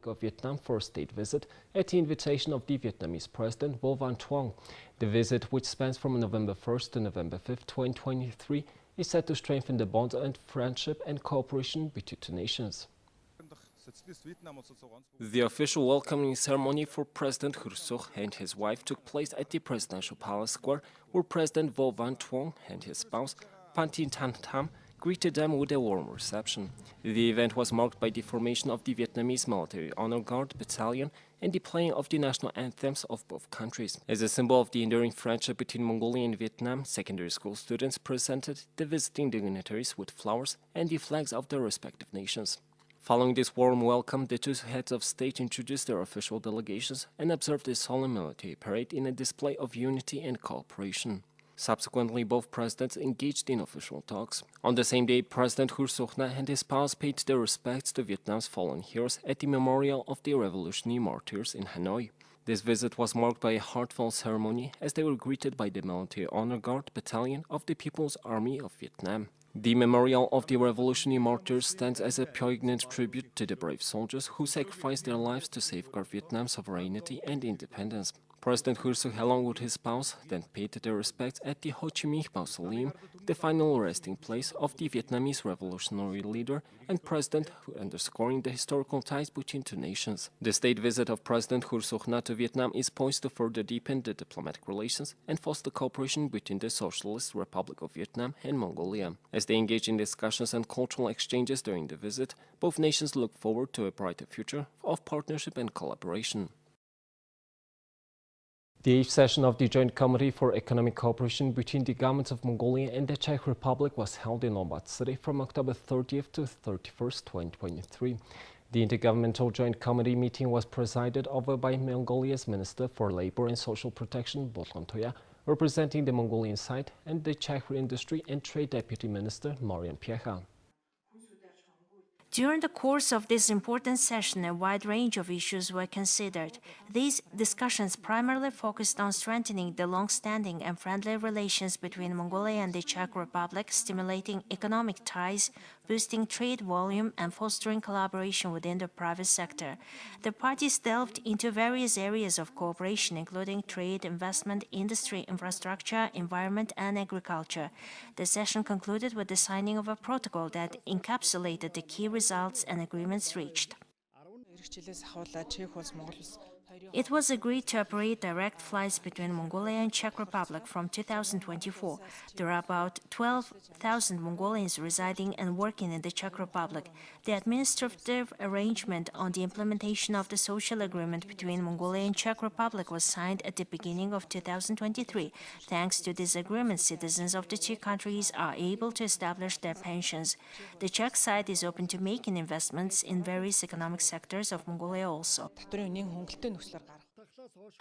of Vietnam for a state visit at the invitation of the Vietnamese President Vo Van Thuong. The visit, which spans from November 1st to November 5th, 2023, is set to strengthen the bonds and friendship and cooperation between two nations. The official welcoming ceremony for President Hur Suk and his wife took place at the Presidential Palace Square, where President Vo Van Thuong and his spouse, Phan Thi Thanh Tham, greeted them with a warm reception. The event was marked by the formation of the Vietnamese Military Honor Guard Battalion and the playing of the national anthems of both countries. As a symbol of the enduring friendship between Mongolia and Vietnam, secondary school students presented the visiting dignitaries with flowers and the flags of their respective nations. Following this warm welcome, the two heads of state introduced their official delegations and observed a solemn military parade in a display of unity and cooperation. Subsequently, both presidents engaged in official talks. On the same day, President Hur Suk and his spouse paid their respects to Vietnam's fallen heroes at the Memorial of the Revolutionary Martyrs in Hanoi. This visit was marked by a heartfelt ceremony as they were greeted by the Military Honor Guard Battalion of the People's Army of Vietnam. The Memorial of the Revolutionary Martyrs stands as a poignant tribute to the brave soldiers who sacrificed their lives to safeguard Vietnam's sovereignty and independence. President Hur Suk, along with his spouse, then paid their respects at the Ho Chi Minh Mausoleum, the final resting place of the Vietnamese revolutionary leader and president, underscoring the historical ties between two nations. The state visit of President Hur Suk to Vietnam is poised to further deepen the diplomatic relations and foster cooperation between the Socialist Republic of Vietnam and Mongolia. As they engage in discussions and cultural exchanges during the visit, both nations look forward to a brighter future of partnership and collaboration. The 8th session of the Joint Committee for Economic Cooperation between the governments of Mongolia and the Czech Republic was held in Ulaanbaatar City from October 30th to 31st, 2023. The Intergovernmental Joint Committee meeting was presided over by Mongolia's Minister for Labor and Social Protection, Botlan Toya, representing the Mongolian side, and the Czech Industry and Trade Deputy Minister, Marian Piecha. During the course of this important session, a wide range of issues were considered. These discussions primarily focused on strengthening the long-standing and friendly relations between Mongolia and the Czech Republic, stimulating economic ties, boosting trade volume, and fostering collaboration within the private sector. The parties delved into various areas of cooperation, including trade, investment, industry, infrastructure, environment, and agriculture. The session concluded with the signing of a protocol that encapsulated the key results and agreements reached. It was agreed to operate direct flights between Mongolia and Czech Republic from 2024. There are about 12,000 Mongolians residing and working in the Czech Republic. The administrative arrangement on the implementation of the social agreement between Mongolia and Czech Republic was signed at the beginning of 2023. Thanks to this agreement, citizens of the two countries are able to establish their pensions. The Czech side is open to making investments in various economic sectors of Mongolia also.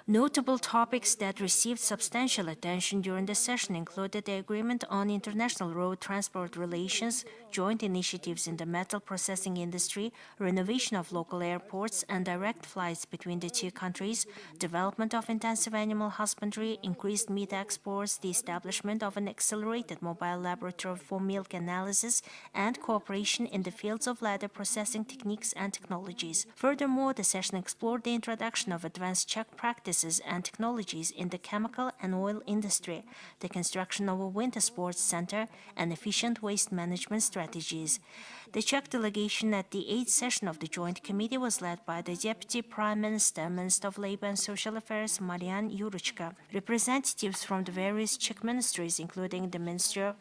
Notable topics that received substantial attention during the session included the agreement on international road transport relations, joint initiatives in the metal processing industry, renovation of local airports and direct flights between the two countries, development of intensive animal husbandry, increased meat exports, the establishment of an accelerated mobile laboratory for milk analysis, and cooperation in the fields of leather processing techniques and technologies. Furthermore, the session explored the introduction of advanced Czech practices and technologies in the chemical and oil industry, the construction of a winter sports center, and efficient waste management strategies. The Czech delegation at the 8th session of the Joint Committee was led by the Deputy Prime Minister, Minister of Labor and Social Affairs, Marian Jurečka. Representatives from the various Czech ministries, including the Minister of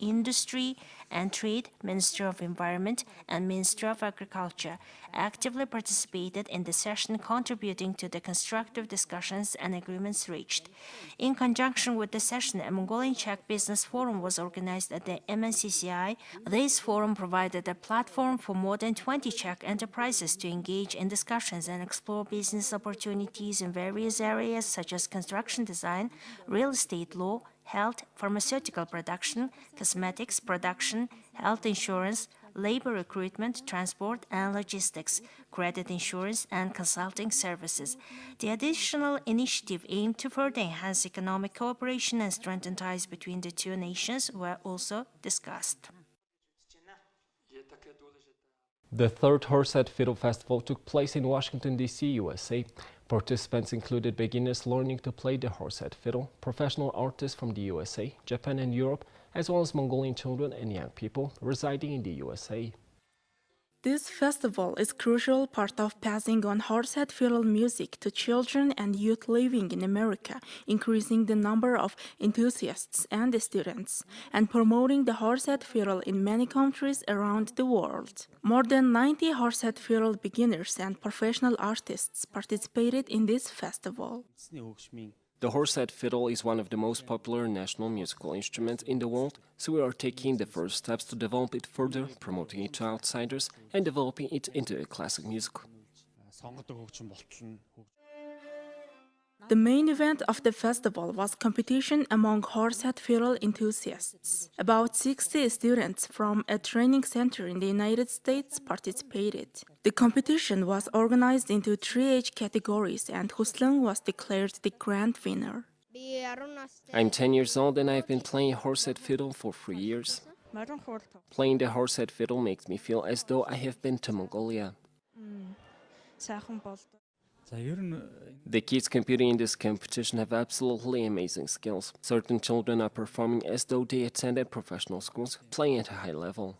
Industry and Trade, Minister of Environment, and Minister of Agriculture, actively participated in the session, contributing to the constructive discussions and agreements reached. In conjunction with the session, a Mongolian-Czech Business Forum was organized at the MNCCI. This forum provided a platform for more than 20 Czech enterprises to engage in discussions and explore business opportunities in various areas such as construction design, real estate law, health, pharmaceutical production, cosmetics production, health insurance, labor recruitment, transport and logistics, credit insurance, and consulting services. The additional initiative aimed to further enhance economic cooperation and strengthen ties between the two nations were also discussed. The third Horsehead Fiddle Festival took place in Washington, D.C., USA. Participants included beginners learning to play the horsehead fiddle, professional artists from the USA, Japan and Europe, as well as Mongolian children and young people residing in the USA. This festival is a crucial part of passing on horsehead fiddle music to children and youth living in America, increasing the number of enthusiasts and students, and promoting the horsehead fiddle in many countries around the world. More than 90 horsehead fiddle beginners and professional artists participated in this festival. The horsehead fiddle is one of the most popular national musical instruments in the world, so we are taking the first steps to develop it further, promoting it to outsiders, and developing it into a classic music. The main event of the festival was competition among horsehead fiddle enthusiasts. About 60 students from a training center in the United States participated. The competition was organized into 3 age categories, and Huslan was declared the grand winner. I'm 10 years old and I've been playing horsehead fiddle for 3 years. Playing the horsehead fiddle makes me feel as though I have been to Mongolia. The kids competing in this competition have absolutely amazing skills. Certain children are performing as though they attended professional schools, playing at a high level.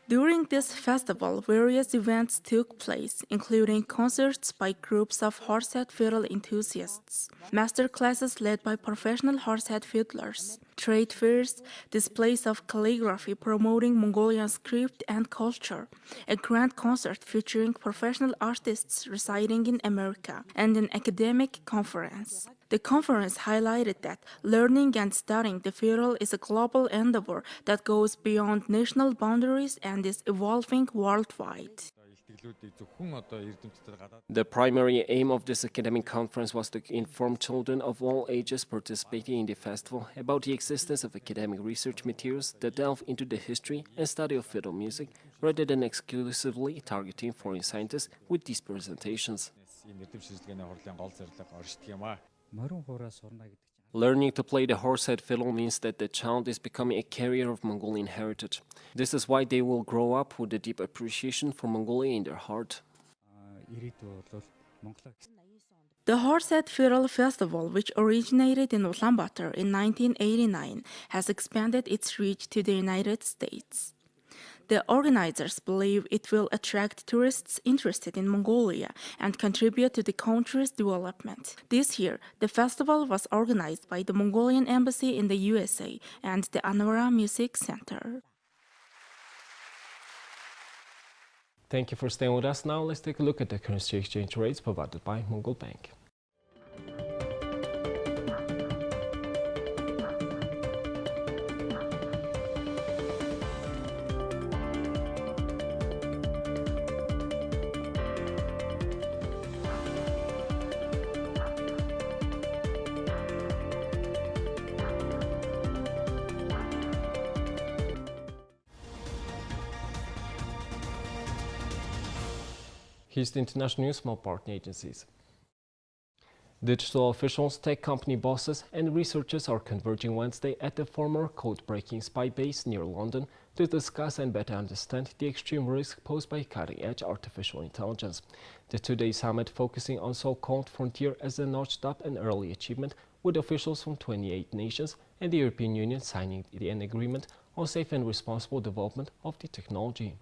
During this festival, various events took place, including concerts by groups of horsehead fiddle enthusiasts, master classes led by professional horsehead fiddlers, trade fairs, displays of calligraphy promoting Mongolian script and culture, a grand concert featuring professional artists residing in America, and an academic conference. The conference highlighted that learning and studying the fiddle is a global endeavor that goes beyond national boundaries and is evolving worldwide. The primary aim of this academic conference was to inform children of all ages participating in the festival about the existence of academic research materials that delve into the history and study of fiddle music, rather than exclusively targeting foreign scientists with these presentations. Learning to play the horsehead fiddle means that the child is becoming a carrier of Mongolian heritage. This is why they will grow up with a deep appreciation for Mongolia in their heart. The Horsehead Fiddle Festival, which originated in Ulaanbaatar in 1989, has expanded its reach to the United States. The organizers believe it will attract tourists interested in Mongolia and contribute to the country's development. This year, the festival was organized by the Mongolian Embassy in the USA and the Anwara Music Center. Thank you for staying with us. Now let's take a look at the currency exchange rates provided by Mongol Bank. Here's the international news from our partner agencies. Digital officials, tech company bosses, and researchers are converging Wednesday at the former code-breaking spy base near London to discuss and better understand the extreme risk posed by cutting-edge artificial intelligence. The two-day summit focusing on so-called frontier as a notched up and early achievement, with officials from 28 nations and the European Union signing an agreement on safe and responsible development of the technology.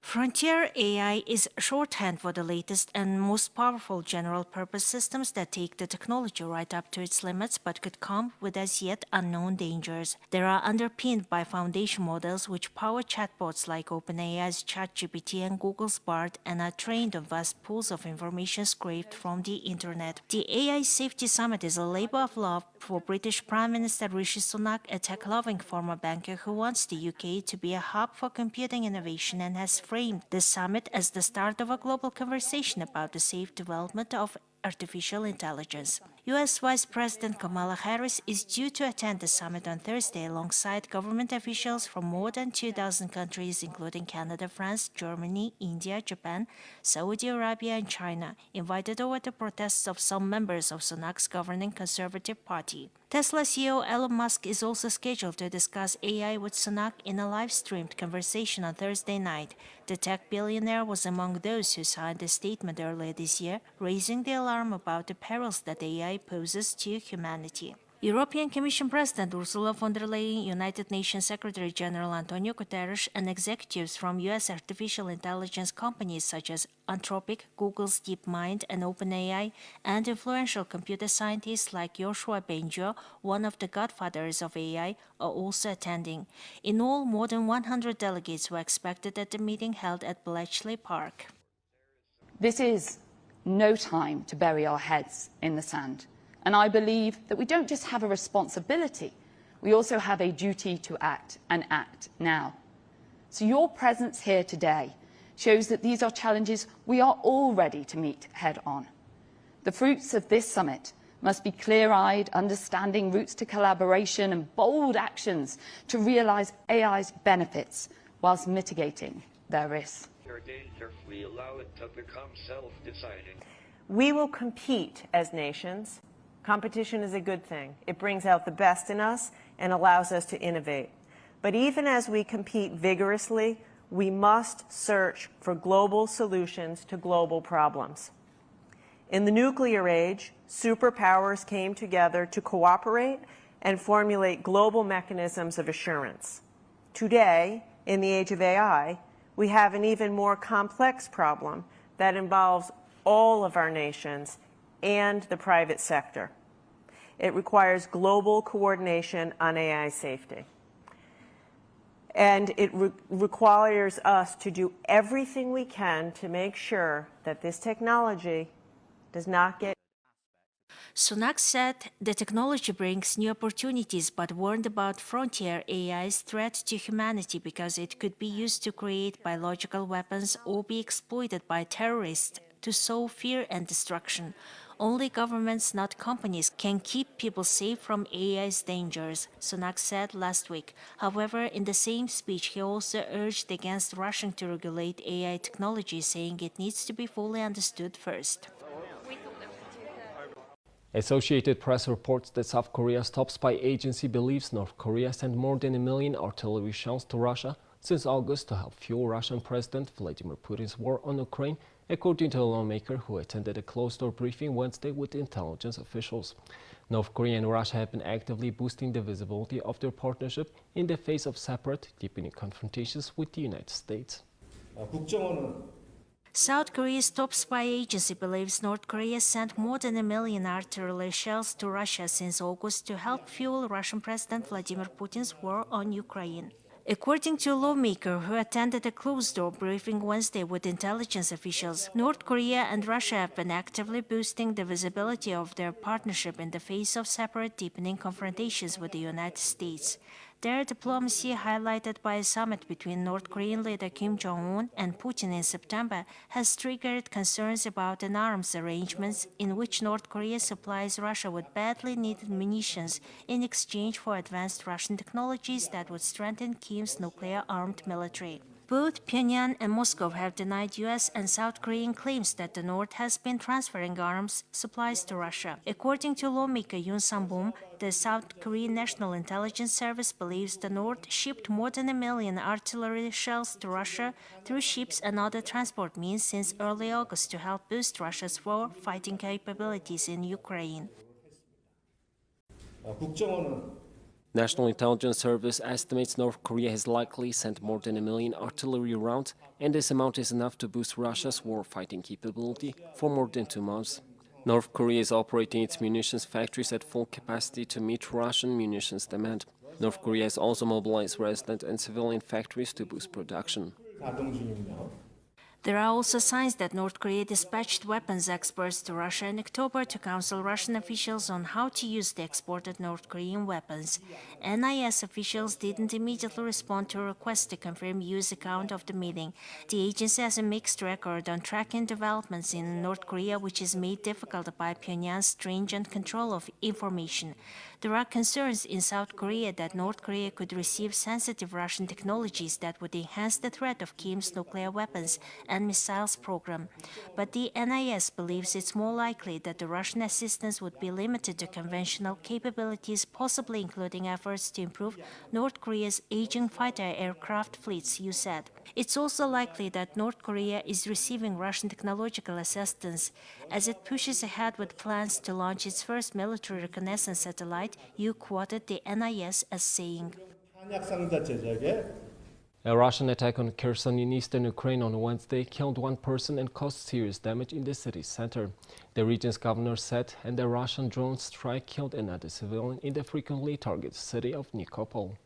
Frontier AI is shorthand for the latest and most powerful general-purpose systems that take the technology right up to its limits but could come with as yet unknown dangers. They are underpinned by foundation models which power chatbots like OpenAI's ChatGPT and Google's Bard and are trained on vast pools of information scraped from the internet. The AI Safety Summit is a labor of love for British Prime Minister Rishi Sunak, a tech-loving former banker who wants the UK to be a hub for computing innovation and has framed the summit as the start of a global conversation about the safe development of artificial intelligence. U.S. Vice President Kamala Harris is due to attend the summit on Thursday alongside government officials from more than 2,000 countries, including Canada, France, Germany, India, Japan, Saudi Arabia, and China, invited over the protests of some members of Sunak's governing Conservative Party. Tesla CEO Elon Musk is also scheduled to discuss AI with Sunak in a live-streamed conversation on Thursday night. The tech billionaire was among those who signed a statement earlier this year, raising the alarm about the perils that AI poses to humanity. European Commission President Ursula von der Leyen, United Nations Secretary-General Antonio Guterres, and executives from U.S. artificial intelligence companies such as Anthropic, Google's DeepMind, and OpenAI, and influential computer scientists like Yoshua Bengio, one of the godfathers of AI, are also attending. In all, more than 100 delegates were expected at the meeting held at Bletchley Park. This is no time to bury our heads in the sand. And I believe that we don't just have a responsibility, we also have a duty to act, and act now. So your presence here today shows that these are challenges we are all ready to meet head on. The fruits of this summit must be clear-eyed, understanding routes to collaboration and bold actions to realise AI's benefits whilst mitigating their risks. We allow it to become self-deciding. We will compete as nations. Competition is a good thing. It brings out the best in us and allows us to innovate. But even as we compete vigorously, we must search for global solutions to global problems. In the nuclear age, superpowers came together to cooperate and formulate global mechanisms of assurance. Today, in the age of AI, we have an even more complex problem that involves all of our nations and the private sector. It requires global coordination on AI safety. And it requires us to do everything we can to make sure that this technology does not get. Sunak said the technology brings new opportunities but warned about frontier AI's threat to humanity because it could be used to create biological weapons or be exploited by terrorists to sow fear and destruction. Only governments, not companies, can keep people safe from AI's dangers, Sunak said last week. However, in the same speech, he also urged against rushing to regulate AI technology, saying it needs to be fully understood first. Associated Press reports that South Korea's top spy agency believes North Korea sent more than 1 million artillery shells to Russia since August to help fuel Russian President Vladimir Putin's war on Ukraine, according to a lawmaker who attended a closed-door briefing Wednesday with intelligence officials. North Korea and Russia have been actively boosting the visibility of their partnership in the face of separate, deepening confrontations with the United States. South Korea's top spy agency believes North Korea sent more than 1 million artillery shells to Russia since August to help fuel Russian President Vladimir Putin's war on Ukraine. According to a lawmaker who attended a closed-door briefing Wednesday with intelligence officials, North Korea and Russia have been actively boosting the visibility of their partnership in the face of separate, deepening confrontations with the United States. Their diplomacy, highlighted by a summit between North Korean leader Kim Jong-un and Putin in September, has triggered concerns about an arms arrangements in which North Korea supplies Russia with badly needed munitions in exchange for advanced Russian technologies that would strengthen Kim's nuclear-armed military. Both Pyongyang and Moscow have denied U.S. and South Korean claims that the North has been transferring arms supplies to Russia. According to lawmaker Yoon Sang-bom, the South Korean National Intelligence Service believes the North shipped more than 1 million artillery shells to Russia through ships and other transport means since early August to help boost Russia's war-fighting capabilities in Ukraine. National Intelligence Service estimates North Korea has likely sent more than 1 million artillery rounds, and this amount is enough to boost Russia's war-fighting capability for more than 2 months. North Korea is operating its munitions factories at full capacity to meet Russian munitions demand. North Korea has also mobilized resident and civilian factories to boost production. There are also signs that North Korea dispatched weapons experts to Russia in October to counsel Russian officials on how to use the exported North Korean weapons. NIS officials didn't immediately respond to a request to confirm US account of the meeting. The agency has a mixed record on tracking developments in North Korea, which is made difficult by Pyongyang's stringent control of information. There are concerns in South Korea that North Korea could receive sensitive Russian technologies that would enhance the threat of Kim's nuclear weapons and missiles program. But the NIS believes it's more likely that the Russian assistance would be limited to conventional capabilities, possibly including efforts to improve North Korea's aging fighter aircraft fleets, you said. It's also likely that North Korea is receiving Russian technological assistance as it pushes ahead with plans to launch its first military reconnaissance satellite. You quoted the NIS as saying, A Russian attack on Kherson in eastern Ukraine on Wednesday killed one person and caused serious damage in the city's center. The region's governor said, and the Russian drone strike killed another civilian in the frequently targeted city of Nikopol.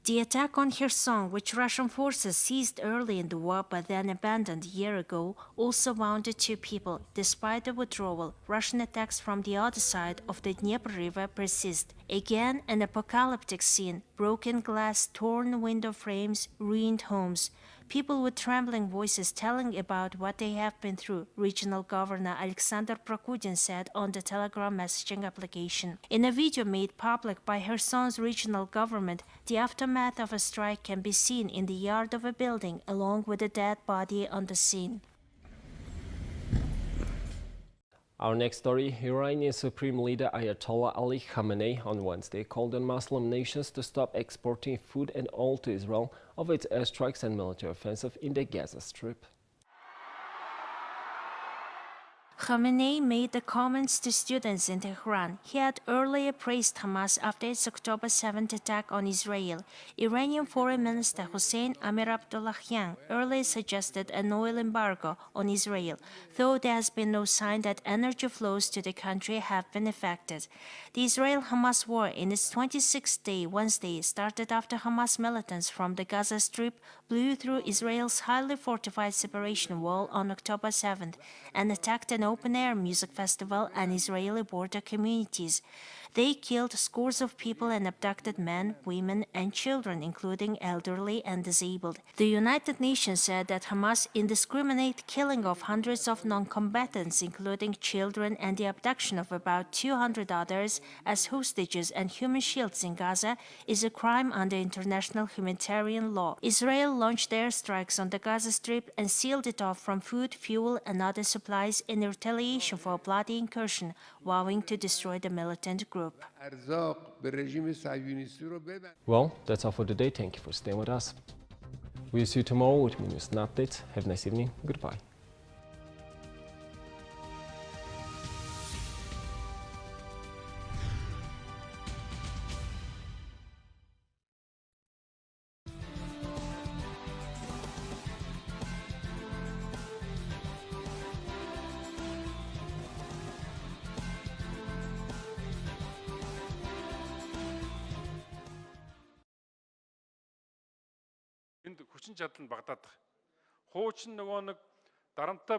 The attack on Kherson, which Russian forces seized early in the war but then abandoned a year ago, also wounded 2 people. Despite the withdrawal, Russian attacks from the other side of the Dnieper River persist. Again, an apocalyptic scene: broken glass, torn window frames, ruined homes. People with trembling voices telling about what they have been through, Regional Governor Alexander Prokudin said on the Telegram messaging application. In a video made public by Kherson's regional government, the aftermath of a strike can be seen in the yard of a building, along with a dead body on the scene. Our next story: Iranian Supreme Leader Ayatollah Ali Khamenei on Wednesday called on Muslim nations to stop exporting food and oil to Israel over its airstrikes and military offensive in the Gaza Strip. Khamenei made the comments to students in Tehran. He had earlier praised Hamas after its October 7th attack on Israel. Iranian Foreign Minister Hossein Amir Abdollahian earlier suggested an oil embargo on Israel, though there has been no sign that energy flows to the country have been affected. The Israel-Hamas war in its 26th day Wednesday started after Hamas militants from the Gaza Strip blew through Israel's highly fortified separation wall on October 7th and attacked an open-air music festival and Israeli border communities. They killed scores of people and abducted men, women, and children, including elderly and disabled. The United Nations said that Hamas' indiscriminate killing of hundreds of non-combatants, including children, and the abduction of about 200 others as hostages and human shields in Gaza is a crime under international humanitarian law. Israel launched airstrikes on the Gaza Strip and sealed it off from food, fuel, and other supplies in retaliation for a bloody incursion, vowing to destroy the militant group. Well, that's all for today. Thank you for staying with us. We'll see you tomorrow with more news and updates. Have a nice evening. Goodbye. Энд хүчин чадал нь багтаадах. Хуучин нөгөө нэг дарамттай